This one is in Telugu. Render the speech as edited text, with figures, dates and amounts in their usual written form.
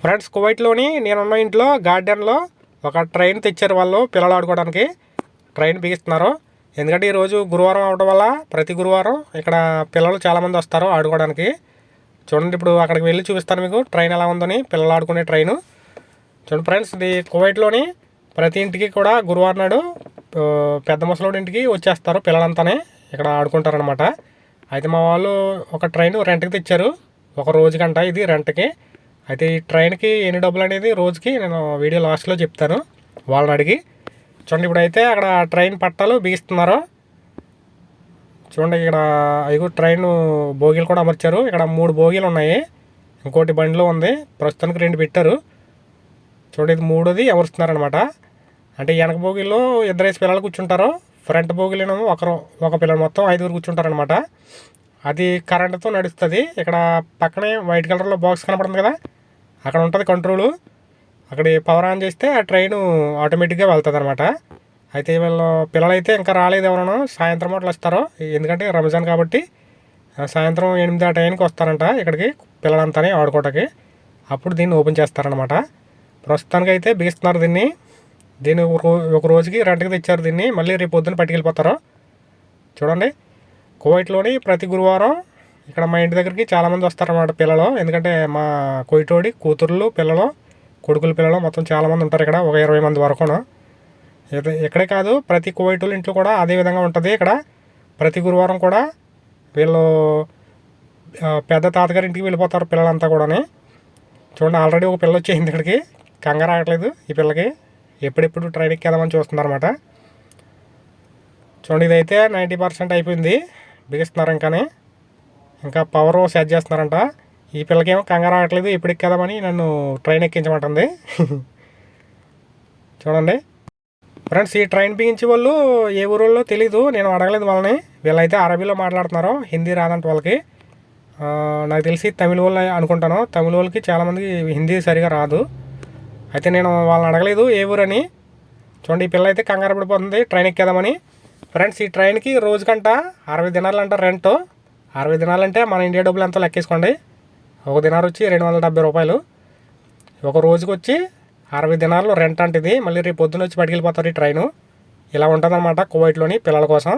ఫ్రెండ్స్, కువైట్లోని నేనున్న ఇంట్లో గార్డెన్లో ఒక ట్రైన్ తెచ్చారు వాళ్ళు పిల్లలు ఆడుకోవడానికి. ట్రైన్ బిగిస్తున్నారు. ఎందుకంటే ఈరోజు గురువారం అవడం వల్ల ప్రతి గురువారం ఇక్కడ పిల్లలు చాలామంది వస్తారు ఆడుకోవడానికి. చూడండి, ఇప్పుడు అక్కడికి వెళ్ళి చూపిస్తాను మీకు ట్రైన్ ఎలా ఉందని. పిల్లలు ఆడుకునే ట్రైను చూడండి ఫ్రెండ్స్. ఇది కువైట్లోని ప్రతి ఇంటికి కూడా గురువారం నాడు పెద్ద ముసలోడి ఇంటికి వచ్చేస్తారు పిల్లలంతానే ఇక్కడ ఆడుకుంటారనమాట. అయితే మా వాళ్ళు ఒక ట్రైన్ రెంట్కి తెచ్చారు, ఒక రోజుకంట ఇది రెంట్కి. అయితే ఈ ట్రైన్కి ఎన్ని డబ్బులు అనేది రోజుకి నేను వీడియో లాస్ట్లో చెప్తాను వాళ్ళని అడిగి. చూడండి, ఇప్పుడైతే అక్కడ ట్రైన్ పట్టాలు బిగిస్తున్నారు. చూడండి, ఇక్కడ ఐదు ట్రైన్ బోగీలు కూడా అమర్చారు. ఇక్కడ 3 బోగీలు ఉన్నాయి, ఇంకోటి బండిలో ఉంది. ప్రస్తుతానికి 2 పెట్టారు. చూడండి, ఇది 3ది అమరుస్తున్నారనమాట. అంటే వెనక బోగీలో 2 పిల్లలు కూర్చుంటారు, ఫ్రంట్ బోగీలో ఒక పిల్లలు, మొత్తం 5 కూర్చుంటారనమాట. అది కరెంటుతో నడుస్తుంది. ఇక్కడ పక్కనే వైట్ కలర్లో బాక్స్ కనపడుతుంది కదా, అక్కడ ఉంటుంది కంట్రోలు. అక్కడ పవర్ ఆన్ చేస్తే ఆ ట్రైన్ ఆటోమేటిక్గా వెళ్తుంది అనమాట. అయితే వీళ్ళు పిల్లలైతే ఇంకా రాలేదు, ఎవరైనా సాయంత్రం పూటలు వస్తారు. ఎందుకంటే రంజాన్ కాబట్టి సాయంత్రం 8 ఆ టైంకి వస్తారంట ఇక్కడికి పిల్లలంతా ఆడుకోవటానికి. అప్పుడు దీన్ని ఓపెన్ చేస్తారనమాట. ప్రస్తుతానికి అయితే బిగిస్తున్నారు దీన్ని ఒక రోజుకి రెంట్కి తెచ్చారు. దీన్ని మళ్ళీ రేపు పొద్దున్న పట్టుకెళ్ళిపోతారు. చూడండి, కువైట్లోని ప్రతి గురువారం ఇక్కడ మా ఇంటి దగ్గరికి చాలామంది వస్తారన్నమాట పిల్లలు. ఎందుకంటే మా కోయిటోడి కూతుర్లు పిల్లలు, కొడుకుల పిల్లలు మొత్తం చాలామంది ఉంటారు ఇక్కడ, ఒక 20 మంది వరకును. ఇక్కడే కాదు, ప్రతి కువైటోళ్ళ ఇంట్లో కూడా అదే విధంగా ఉంటుంది. ఇక్కడ ప్రతి గురువారం కూడా వీళ్ళు పెద్ద తాతగారి ఇంటికి వెళ్ళిపోతారు పిల్లలంతా కూడా. చూడండి, ఆల్రెడీ ఒక పిల్ల వచ్చేసింది ఇక్కడికి. కంగారు రావట్లేదు ఈ పిల్లకి, ఎప్పుడెప్పుడు ట్రైన్ ఎక్కేదామని చూస్తున్నారన్నమాట. చూడండి, ఇదైతే 90% అయిపోయింది, బిగిస్తున్నారు. ఇంకా పవర్ సెట్ చేస్తున్నారంట. ఈ పిల్లకేమో కంగారు రావట్లేదు, ఎప్పుడు ఎక్కేదామని నన్ను ట్రైన్ ఎక్కించమంటుంది. చూడండి ఫ్రెండ్స్, ఈ ట్రైన్ బిగించే వాళ్ళు ఏ ఊళ్ళో తెలీదు, నేను అడగలేదు వాళ్ళని. వీళ్ళైతే అరబీలో మాట్లాడుతున్నారు, హిందీ రాదంట వాళ్ళకి. నాకు తెలిసి తమిళ వాళ్ళు అనుకుంటాను. తమిళ వాళ్ళకి చాలామందికి హిందీ సరిగా రాదు. అయితే నేను వాళ్ళని అడగలేదు ఏ ఊరని. చూడండి, ఈ పిల్ల అయితే కంగారు పడిపోతుంది ట్రైన్ ఎక్కేదామని. ఫ్రెండ్స్, ఈ ట్రైన్కి రోజుకంట 60 దినాలు అంట రెంట్. 60 దినాలంటే మన ఇండియా డబ్బులు ఎంతో లెక్కేసుకోండి. ఒక దినారు వచ్చి 270 రూపాయలు. ఒక రోజుకి వచ్చి 60 దినాలు రెంట్ అంటే ఇది. మళ్ళీ రేపు పొద్దున్న వచ్చి పట్టుకెళ్ళిపోతారు ఈ ట్రైను. ఇలా ఉంటుందన్నమాట కువైట్లోని పిల్లల కోసం.